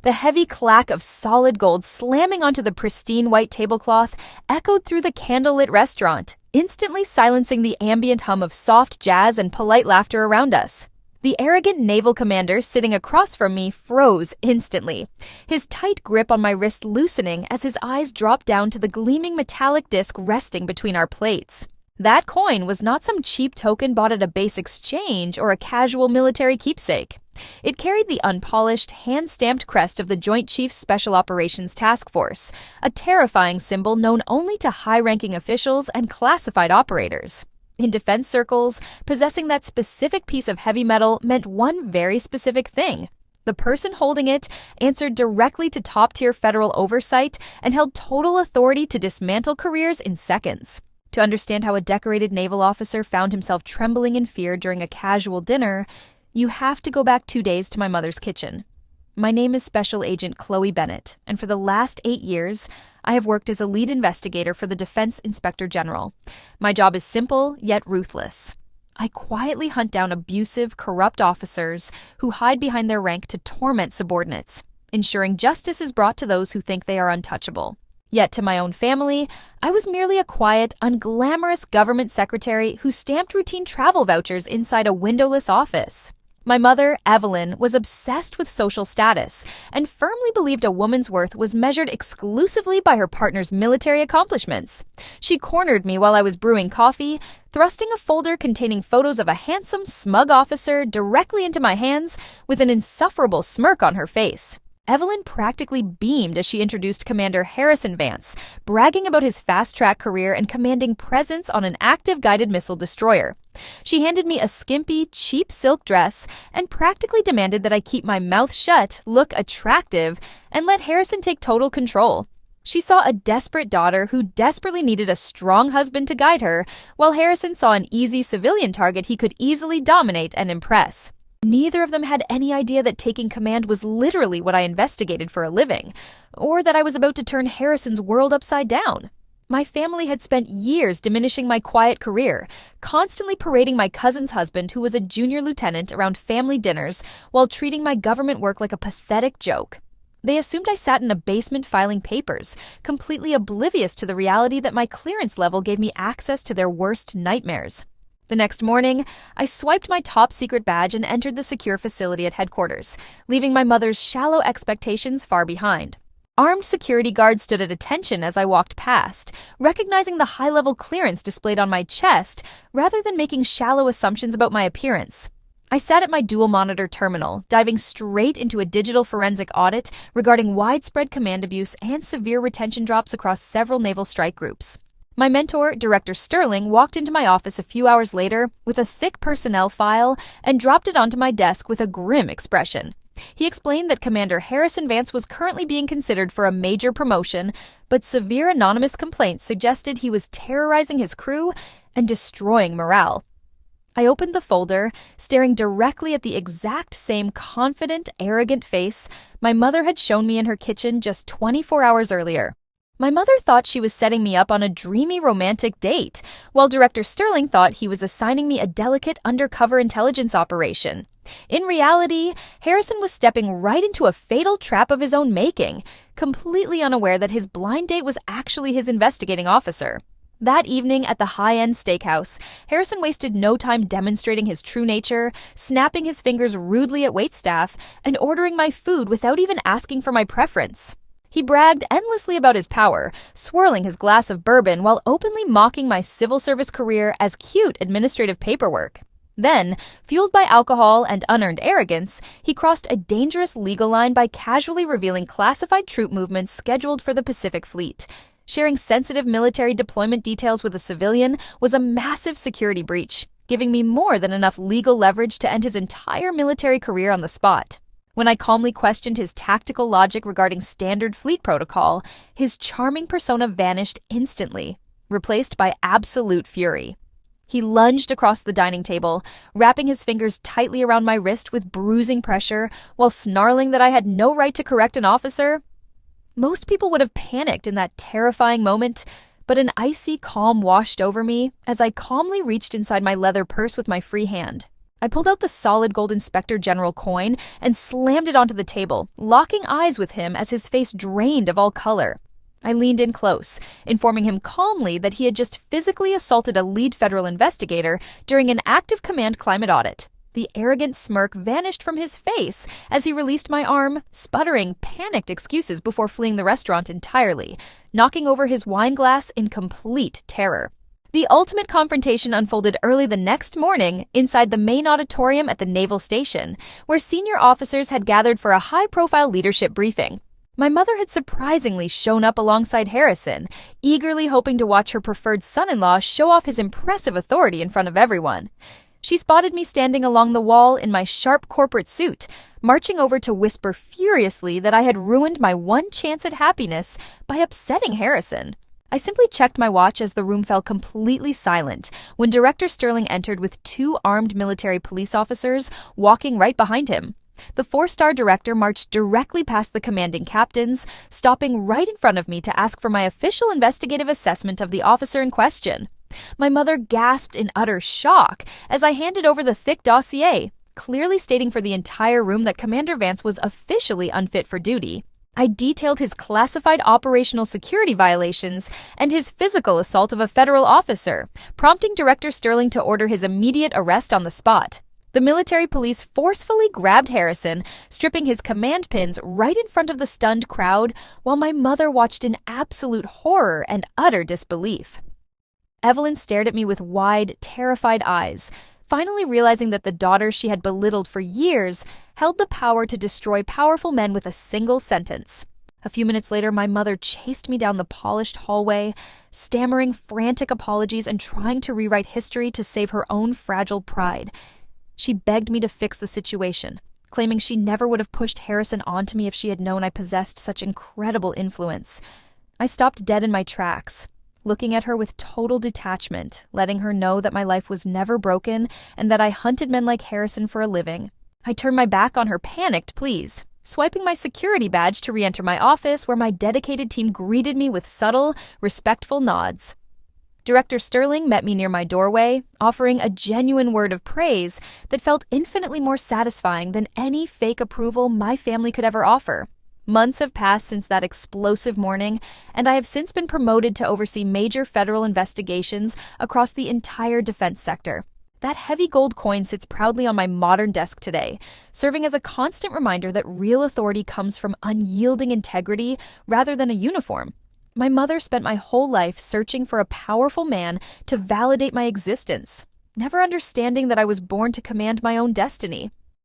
The heavy clack of solid gold slamming onto the pristine white tablecloth echoed through the candlelit restaurant, instantly silencing the ambient hum of soft jazz and polite laughter around us. The arrogant naval commander sitting across from me froze instantly, his tight grip on my wrist loosening as his eyes dropped down to the gleaming metallic disc resting between our plates. That coin was not some cheap token bought at a base exchange or a casual military keepsake. It carried the unpolished, hand-stamped crest of the Joint Chiefs Special Operations Task Force, a terrifying symbol known only to high-ranking officials and classified operators. In defense circles, possessing that specific piece of heavy metal meant one very specific thing. The person holding it answered directly to top-tier federal oversight and held total authority to dismantle careers in seconds. To understand how a decorated naval officer found himself trembling in fear during a casual dinner, you have to go back 2 days to my mother's kitchen. My name is Special Agent Chloe Bennett, and for the last 8 years, I have worked as a lead investigator for the Defense Inspector General. My job is simple, yet ruthless. I quietly hunt down abusive, corrupt officers who hide behind their rank to torment subordinates, ensuring justice is brought to those who think they are untouchable. Yet to my own family, I was merely a quiet, unglamorous government secretary who stamped routine travel vouchers inside a windowless office. My mother, Evelyn, was obsessed with social status and firmly believed a woman's worth was measured exclusively by her partner's military accomplishments. She cornered me while I was brewing coffee, thrusting a folder containing photos of a handsome, smug officer directly into my hands with an insufferable smirk on her face. Evelyn practically beamed as she introduced Commander Harrison Vance, bragging about his fast-track career and commanding presence on an active guided missile destroyer. She handed me a skimpy, cheap silk dress and practically demanded that I keep my mouth shut, look attractive, and let Harrison take total control. She saw a desperate daughter who desperately needed a strong husband to guide her, while Harrison saw an easy civilian target he could easily dominate and impress. Neither of them had any idea that taking command was literally what I investigated for a living, or that I was about to turn Harrison's world upside down. My family had spent years diminishing my quiet career, constantly parading my cousin's husband, who was a junior lieutenant, around family dinners while treating my government work like a pathetic joke. They assumed I sat in a basement filing papers, completely oblivious to the reality that my clearance level gave me access to their worst nightmares. The next morning, I swiped my top-secret badge and entered the secure facility at headquarters, leaving my mother's shallow expectations far behind. Armed security guards stood at attention as I walked past, recognizing the high-level clearance displayed on my chest rather than making shallow assumptions about my appearance. I sat at my dual-monitor terminal, diving straight into a digital forensic audit regarding widespread command abuse and severe retention drops across several naval strike groups. My mentor, Director Sterling, walked into my office a few hours later with a thick personnel file and dropped it onto my desk with a grim expression. He explained that Commander Harrison Vance was currently being considered for a major promotion, but severe anonymous complaints suggested he was terrorizing his crew and destroying morale. I opened the folder, staring directly at the exact same confident, arrogant face my mother had shown me in her kitchen just 24 hours earlier. My mother thought she was setting me up on a dreamy romantic date, while Director Sterling thought he was assigning me a delicate undercover intelligence operation. In reality, Harrison was stepping right into a fatal trap of his own making, completely unaware that his blind date was actually his investigating officer. That evening at the high-end steakhouse, Harrison wasted no time demonstrating his true nature, snapping his fingers rudely at waitstaff, and ordering my food without even asking for my preference. He bragged endlessly about his power, swirling his glass of bourbon while openly mocking my civil service career as cute administrative paperwork. Then, fueled by alcohol and unearned arrogance, he crossed a dangerous legal line by casually revealing classified troop movements scheduled for the Pacific Fleet. Sharing sensitive military deployment details with a civilian was a massive security breach, giving me more than enough legal leverage to end his entire military career on the spot. When I calmly questioned his tactical logic regarding standard fleet protocol, his charming persona vanished instantly, replaced by absolute fury. He lunged across the dining table, wrapping his fingers tightly around my wrist with bruising pressure, while snarling that I had no right to correct an officer. Most people would have panicked in that terrifying moment, but an icy calm washed over me as I calmly reached inside my leather purse with my free hand. I pulled out the solid gold Inspector General coin and slammed it onto the table, locking eyes with him as his face drained of all color. I leaned in close, informing him calmly that he had just physically assaulted a lead federal investigator during an active command climate audit. The arrogant smirk vanished from his face as he released my arm, sputtering panicked excuses before fleeing the restaurant entirely, knocking over his wine glass in complete terror. The ultimate confrontation unfolded early the next morning inside the main auditorium at the naval station, where senior officers had gathered for a high-profile leadership briefing. My mother had surprisingly shown up alongside Harrison, eagerly hoping to watch her preferred son-in-law show off his impressive authority in front of everyone. She spotted me standing along the wall in my sharp corporate suit, marching over to whisper furiously that I had ruined my one chance at happiness by upsetting Harrison. I simply checked my watch as the room fell completely silent when Director Sterling entered with 2 armed military police officers walking right behind him. The 4-star director marched directly past the commanding captains, stopping right in front of me to ask for my official investigative assessment of the officer in question. My mother gasped in utter shock as I handed over the thick dossier, clearly stating for the entire room that Commander Vance was officially unfit for duty. I detailed his classified operational security violations and his physical assault of a federal officer, prompting Director Sterling to order his immediate arrest on the spot. The military police forcefully grabbed Harrison, stripping his command pins right in front of the stunned crowd, while my mother watched in absolute horror and utter disbelief. Evelyn stared at me with wide, terrified eyes, finally realizing that the daughter she had belittled for years held the power to destroy powerful men with a single sentence. A few minutes later, my mother chased me down the polished hallway, stammering frantic apologies and trying to rewrite history to save her own fragile pride. She begged me to fix the situation, claiming she never would have pushed Harrison onto me if she had known I possessed such incredible influence. I stopped dead in my tracks, looking at her with total detachment, letting her know that my life was never broken and that I hunted men like Harrison for a living. I turned my back on her panicked pleas, swiping my security badge to re-enter my office where my dedicated team greeted me with subtle, respectful nods. Director Sterling met me near my doorway, offering a genuine word of praise that felt infinitely more satisfying than any fake approval my family could ever offer. Months have passed since that explosive morning, and I have since been promoted to oversee major federal investigations across the entire defense sector. That heavy gold coin sits proudly on my modern desk today, serving as a constant reminder that real authority comes from unyielding integrity rather than a uniform. My mother spent my whole life searching for a powerful man to validate my existence, never understanding that I was born to command my own destiny.